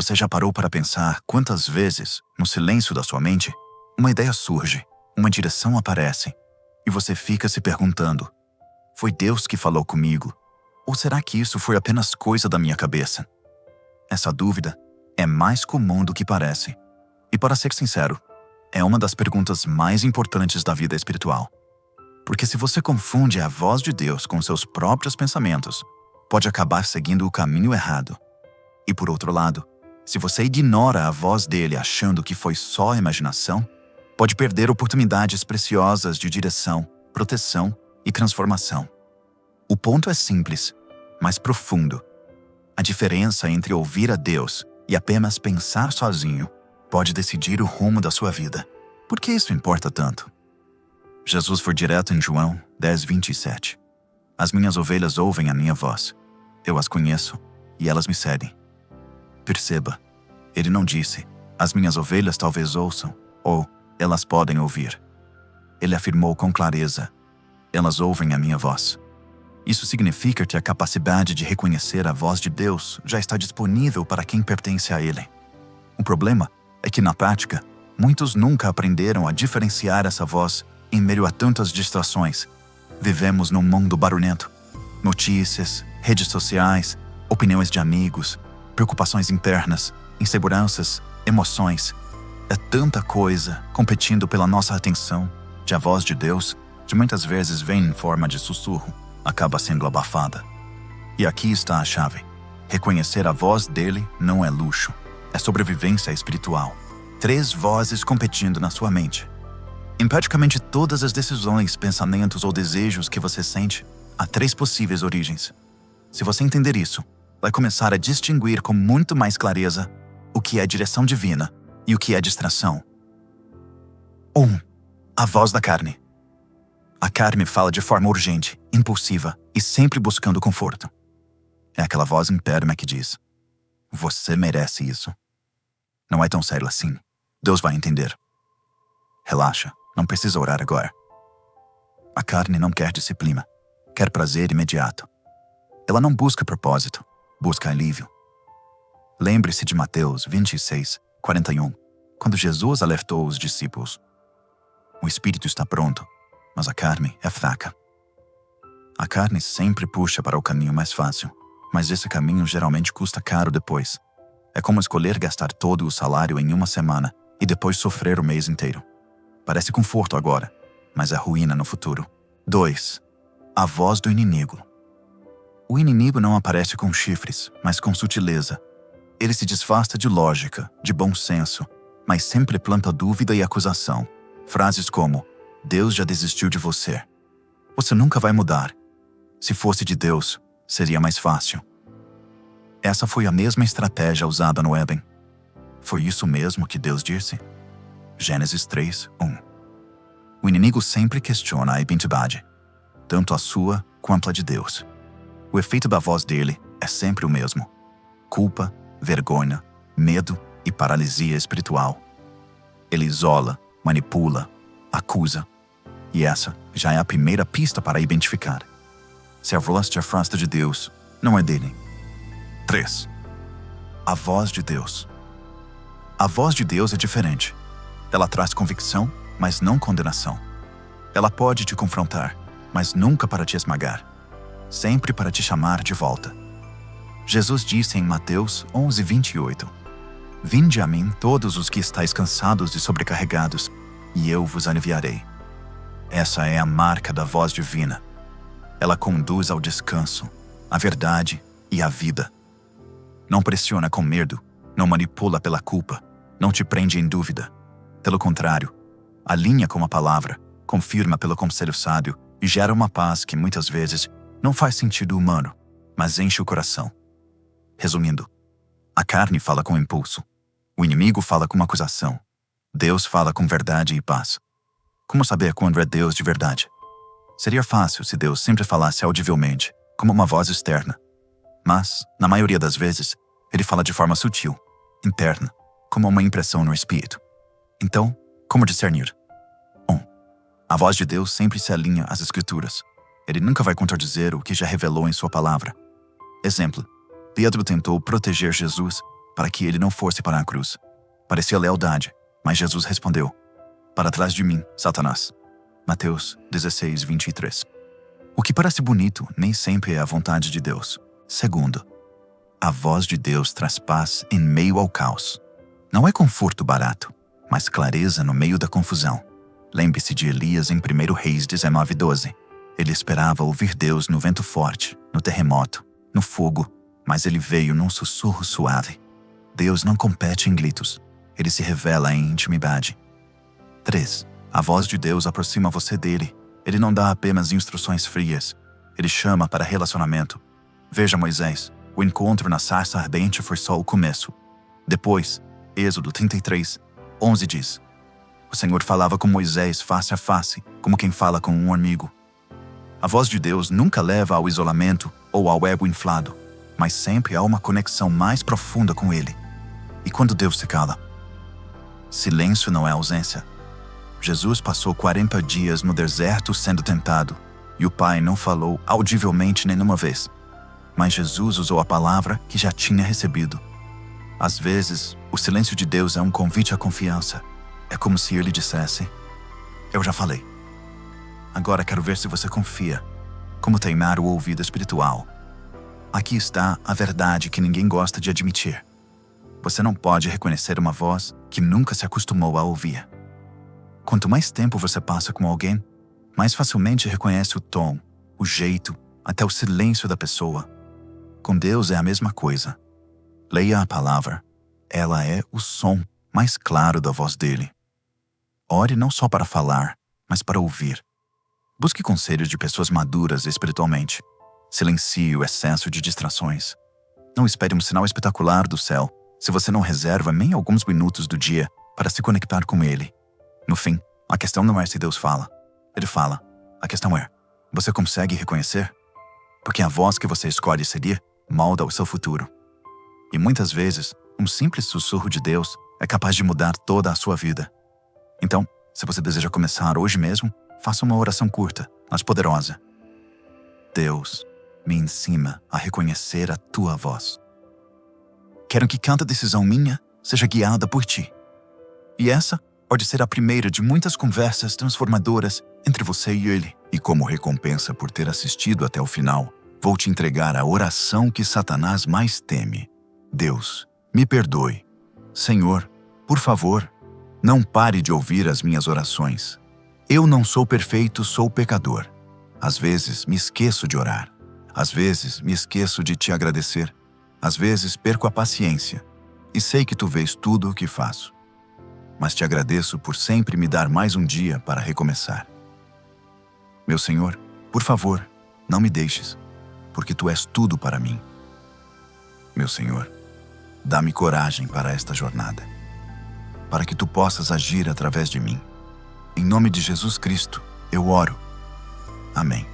Você já parou para pensar quantas vezes, no silêncio da sua mente, uma ideia surge, uma direção aparece, e você fica se perguntando: foi Deus que falou comigo? Ou será que isso foi apenas coisa da minha cabeça? Essa dúvida é mais comum do que parece. E para ser sincero, é uma das perguntas mais importantes da vida espiritual. Porque se você confunde a voz de Deus com seus próprios pensamentos, pode acabar seguindo o caminho errado. E por outro lado, se você ignora a voz dele achando que foi só imaginação, pode perder oportunidades preciosas de direção, proteção e transformação. O ponto é simples, mas profundo. A diferença entre ouvir a Deus e apenas pensar sozinho pode decidir o rumo da sua vida. Por que isso importa tanto? Jesus foi direto em João 10:27. As minhas ovelhas ouvem a minha voz. Eu as conheço e elas me seguem. Perceba, ele não disse, as minhas ovelhas talvez ouçam, ou elas podem ouvir. Ele afirmou com clareza, elas ouvem a minha voz. Isso significa que a capacidade de reconhecer a voz de Deus já está disponível para quem pertence a Ele. O problema é que, na prática, muitos nunca aprenderam a diferenciar essa voz em meio a tantas distrações. Vivemos num mundo barulhento. Notícias, redes sociais, opiniões de amigos, preocupações internas, inseguranças, emoções. É tanta coisa competindo pela nossa atenção que a voz de Deus, que muitas vezes vem em forma de sussurro, acaba sendo abafada. E aqui está a chave. Reconhecer a voz dele não é luxo, é sobrevivência espiritual. 3 vozes competindo na sua mente. Em praticamente todas as decisões, pensamentos ou desejos que você sente, há 3 possíveis origens. Se você entender isso, vai começar a distinguir com muito mais clareza o que é direção divina e o que é distração. 1. A voz da carne. A carne fala de forma urgente, impulsiva e sempre buscando conforto. É aquela voz interna que diz: você merece isso. Não é tão sério assim. Deus vai entender. Relaxa, não precisa orar agora. A carne não quer disciplina, quer prazer imediato. Ela não busca propósito, busca alívio. Lembre-se de Mateus 26:41, quando Jesus alertou os discípulos. O espírito está pronto, mas a carne é fraca. A carne sempre puxa para o caminho mais fácil, mas esse caminho geralmente custa caro depois. É como escolher gastar todo o salário em uma semana e depois sofrer o mês inteiro. Parece conforto agora, mas é ruína no futuro. 2. A voz do inimigo. O inimigo não aparece com chifres, mas com sutileza. Ele se disfarça de lógica, de bom senso, mas sempre planta dúvida e acusação. Frases como: Deus já desistiu de você. Você nunca vai mudar. Se fosse de Deus, seria mais fácil. Essa foi a mesma estratégia usada no Éden. Foi isso mesmo que Deus disse? Gênesis 3:1. O inimigo sempre questiona a identidade, tanto a sua quanto a de Deus. O efeito da voz dele é sempre o mesmo: culpa, vergonha, medo e paralisia espiritual. Ele isola, manipula, acusa. E essa já é a primeira pista para identificar. Se a voz te afasta de Deus, não é dele. 3. A voz de Deus. A voz de Deus é diferente. Ela traz convicção, mas não condenação. Ela pode te confrontar, mas nunca para te esmagar. Sempre para te chamar de volta. Jesus disse em Mateus 11:28, Vinde a mim todos os que estáis cansados e sobrecarregados, e eu vos aliviarei. Essa é a marca da voz divina. Ela conduz ao descanso, à verdade e à vida. Não pressiona com medo, não manipula pela culpa, não te prende em dúvida. Pelo contrário, alinha com a palavra, confirma pelo conselho sábio e gera uma paz que muitas vezes não faz sentido humano, mas enche o coração. Resumindo, a carne fala com impulso, o inimigo fala com acusação, Deus fala com verdade e paz. Como saber quando é Deus de verdade? Seria fácil se Deus sempre falasse audivelmente, como uma voz externa. Mas, na maioria das vezes, ele fala de forma sutil, interna, como uma impressão no espírito. Então, como discernir? 1. A voz de Deus sempre se alinha às Escrituras. Ele nunca vai contradizer o que já revelou em sua palavra. Exemplo: Pedro tentou proteger Jesus para que ele não fosse para a cruz. Parecia lealdade, mas Jesus respondeu: "Para trás de mim, Satanás." Mateus 16, 23. O que parece bonito nem sempre é a vontade de Deus. Segundo, a voz de Deus traz paz em meio ao caos. Não é conforto barato, mas clareza no meio da confusão. Lembre-se de Elias em 1 Reis 19:12. Ele esperava ouvir Deus no vento forte, no terremoto, no fogo, mas ele veio num sussurro suave. Deus não compete em gritos. Ele se revela em intimidade. 3. A voz de Deus aproxima você dele. Ele não dá apenas instruções frias. Ele chama para relacionamento. Veja Moisés. O encontro na sarça ardente foi só o começo. Depois, Êxodo 33, 11 diz: "O Senhor falava com Moisés face a face, como quem fala com um amigo." A voz de Deus nunca leva ao isolamento ou ao ego inflado, mas sempre a uma conexão mais profunda com Ele. E quando Deus se cala? Silêncio não é ausência. Jesus passou 40 dias no deserto sendo tentado, e o Pai não falou audivelmente nenhuma vez. Mas Jesus usou a palavra que já tinha recebido. Às vezes, o silêncio de Deus é um convite à confiança. É como se Ele dissesse: "Eu já falei. Agora quero ver se você confia." Como treinar o ouvido espiritual. Aqui está a verdade que ninguém gosta de admitir. Você não pode reconhecer uma voz que nunca se acostumou a ouvir. Quanto mais tempo você passa com alguém, mais facilmente reconhece o tom, o jeito, até o silêncio da pessoa. Com Deus é a mesma coisa. Leia a palavra. Ela é o som mais claro da voz dele. Ore não só para falar, mas para ouvir. Busque conselhos de pessoas maduras espiritualmente. Silencie o excesso de distrações. Não espere um sinal espetacular do céu se você não reserva nem alguns minutos do dia para se conectar com Ele. No fim, a questão não é se Deus fala. Ele fala. A questão é: você consegue reconhecer? Porque a voz que você escolhe seguir molda o seu futuro. E muitas vezes, um simples sussurro de Deus é capaz de mudar toda a sua vida. Então, se você deseja começar hoje mesmo, faça uma oração curta, mas poderosa. Deus, me ensina a reconhecer a tua voz. Quero que cada decisão minha seja guiada por ti. E essa pode ser a primeira de muitas conversas transformadoras entre você e Ele. E como recompensa por ter assistido até o final, vou te entregar a oração que Satanás mais teme. Deus, me perdoe. Senhor, por favor, não pare de ouvir as minhas orações. Eu não sou perfeito, sou pecador. Às vezes me esqueço de orar. Às vezes me esqueço de te agradecer. Às vezes perco a paciência. E sei que tu vês tudo o que faço. Mas te agradeço por sempre me dar mais um dia para recomeçar. Meu Senhor, por favor, não me deixes, porque tu és tudo para mim. Meu Senhor, dá-me coragem para esta jornada, para que tu possas agir através de mim. Em nome de Jesus Cristo, eu oro. Amém.